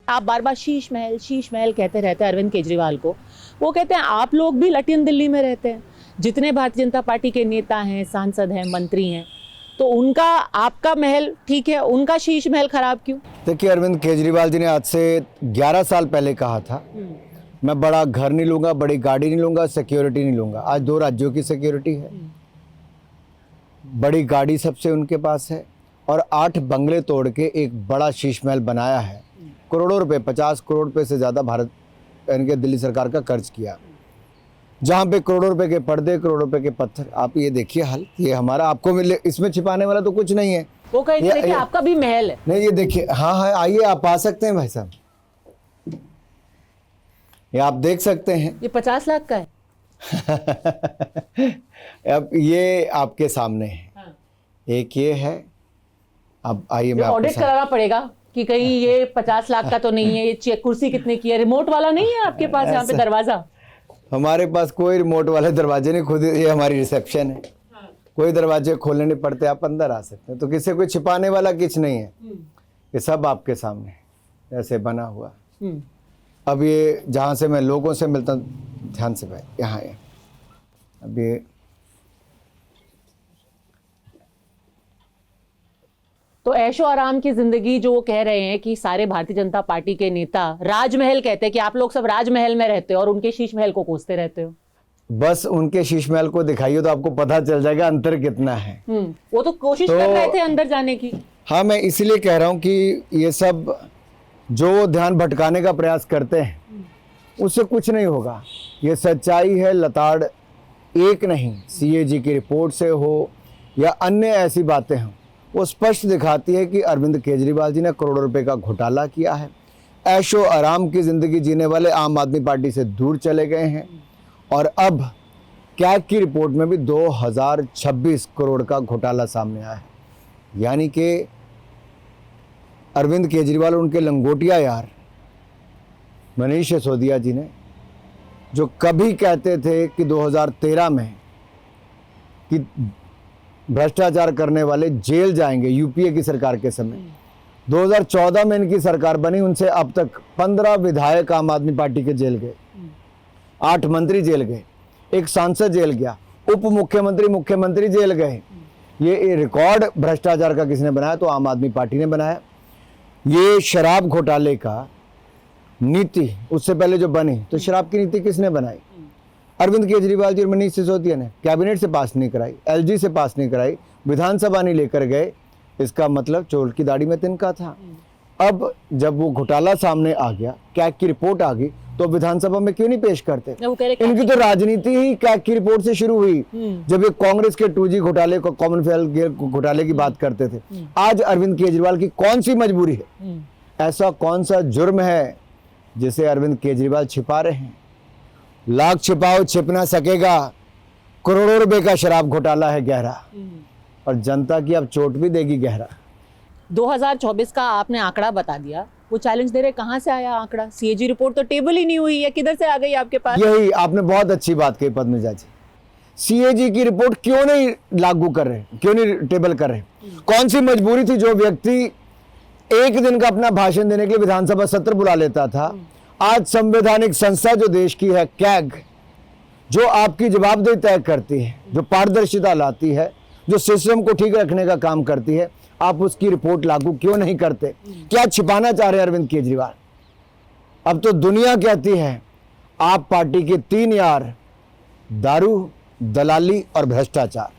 आप बार बार शीश महल कहते रहते हैं अरविंद केजरीवाल को। वो कहते हैं आप लोग भी लटियन दिल्ली में रहते हैं, जितने भारतीय जनता पार्टी के नेता हैं, सांसद हैं, मंत्री हैं, तो उनका आपका महल ठीक है, उनका शीश महल खराब क्यों? देखिए, अरविंद केजरीवाल जी ने आज से 11 साल पहले कहा था मैं बड़ा घर नहीं लूंगा, बड़ी गाड़ी नहीं लूंगा, सिक्योरिटी नहीं लूंगा। आज 2 राज्यों की सिक्योरिटी है, बड़ी गाड़ी सबसे उनके पास है और 8 बंगले तोड़ के एक बड़ा शीश महल बनाया है। करोड़ों रुपए, 50 करोड़ रुपए से ज़्यादा भारत इनके दिल्ली सरकार का खर्च किया, जहाँ पे करोड़ों रुपए के पर्दे, करोड़ों रुपए के पत्थर। आप ये देखिए हाल, ये हमारा, आपको मिले, इसमें छिपाने वाला तो कुछ नहीं है। वो कहेंगे देखिए आपका भी महल है। नहीं, ये देखिए, हाँ हाँ, आइए आप आ सकते हैं भाई साहब, ये आप देख सकते हैं। ये 50 लाख का है। अब ये आपके सामने है। हाँ। एक ये है। अब आइए, मैं ऑडिट कराना पड़ेगा कि कहीं ये 50 लाख का तो नहीं है। ये चेक कुर्सी कितने की है? रिमोट वाला नहीं है आपके पास यहाँ पे दरवाजा? हमारे पास कोई रिमोट वाले दरवाजे नहीं, खुद ये हमारी रिसेप्शन है। हाँ। कोई दरवाजे खोलने नहीं पड़ते, आप अंदर आ सकते हैं। तो किसी को छिपाने वाला कुछ नहीं है, ये सब आपके सामने ऐसे बना हुआ। अब ये जहाँ से मैं लोगों से मिलता हूँ, ध्यान से भाई, यहाँ है। अब ये तो ऐशो आराम की जिंदगी जो वो कह रहे हैं कि सारे भारतीय जनता पार्टी के नेता राजमहल कहते हैं कि आप लोग सब राजमहल में रहते हो और उनके शीश महल को कोसते रहते हो। बस उनके शीश महल को दिखाइए तो आपको पता चल जाएगा अंतर कितना है। वो तो कोशिश कर रहे थे अंदर जाने की। हाँ, मैं इसीलिए कह रहा हूँ कि ये सब जो ध्यान भटकाने का प्रयास करते हैं उससे कुछ नहीं होगा। ये सच्चाई है, लताड़ एक नहीं, CAG की रिपोर्ट से हो या अन्य ऐसी बातें हों, वो स्पष्ट दिखाती है कि अरविंद केजरीवाल जी ने करोड़ों रुपए का घोटाला किया है। ऐशो आराम की ज़िंदगी जीने वाले आम आदमी पार्टी से दूर चले गए हैं और अब कैग की रिपोर्ट में भी 2026 करोड़ का घोटाला सामने आया है। यानी कि अरविंद केजरीवाल और उनके लंगोटिया यार मनीष सिसोदिया जी ने, जो कभी कहते थे कि 2013 में कि भ्रष्टाचार करने वाले जेल जाएंगे, यूपीए की सरकार के समय, 2014 में इनकी सरकार बनी, उनसे अब तक 15 विधायक आम आदमी पार्टी के जेल गए, 8 मंत्री जेल गए, एक सांसद जेल गया, उप मुख्यमंत्री, मुख्यमंत्री जेल गए। ये रिकॉर्ड भ्रष्टाचार का किसने बनाया? तो आम आदमी पार्टी ने बनाया। ये शराब घोटाले का नीति उससे पहले जो बनी, तो शराब की नीति किसने बनाई? अरविंद केजरीवाल जी और मनीष सिसोदिया ने। कैबिनेट से पास नहीं कराई, LG से पास नहीं कराई, विधानसभा नहीं लेकर गए। इसका मतलब चोर की दाढ़ी में तिनका था। अब जब वो घोटाला सामने आ गया, कैग की रिपोर्ट आ गई, तो विधानसभा में क्यों नहीं पेश करते? इनकी तो राजनीति ही कैग की रिपोर्ट से शुरू हुई, जब ये कांग्रेस के 2G घोटाले को, कॉमनवेल्थ घोटाले की बात करते थे। आज अरविंद केजरीवाल की कौन सी मजबूरी है? ऐसा कौन सा जुर्म है जिसे अरविंद केजरीवाल छिपा रहे हैं? लाख छिपाओ छिप ना सकेगा। करोड़ों रुपए का शराब घोटाला है गहरा, और जनता की अब चोट भी देगी गहरा। 2024 का आपने आंकड़ा बता दिया, वो चैलेंज दे रहे, कहां से आया आंकड़ा? CAG रिपोर्ट तो टेबल ही नहीं हुई है, किधर से आ गई आपके पास? यही आपने बहुत अच्छी बात कही पद्मजा जी। CAG की रिपोर्ट क्यों नहीं लागू कर रहे, क्यों नहीं टेबल कर रहे? कौन सी मजबूरी थी? जो व्यक्ति एक दिन का अपना भाषण देने के लिए विधानसभा सत्र बुला लेता था, आज संवैधानिक संस्था जो देश की है, कैग, जो आपकी जवाबदेही तय करती है, जो पारदर्शिता लाती है, जो सिस्टम को ठीक रखने का काम करती है, आप उसकी रिपोर्ट लागू क्यों नहीं करते? क्या छिपाना चाह रहे हैं अरविंद केजरीवाल? अब तो दुनिया कहती है आप पार्टी के 3 यार, दारू, दलाली और भ्रष्टाचार।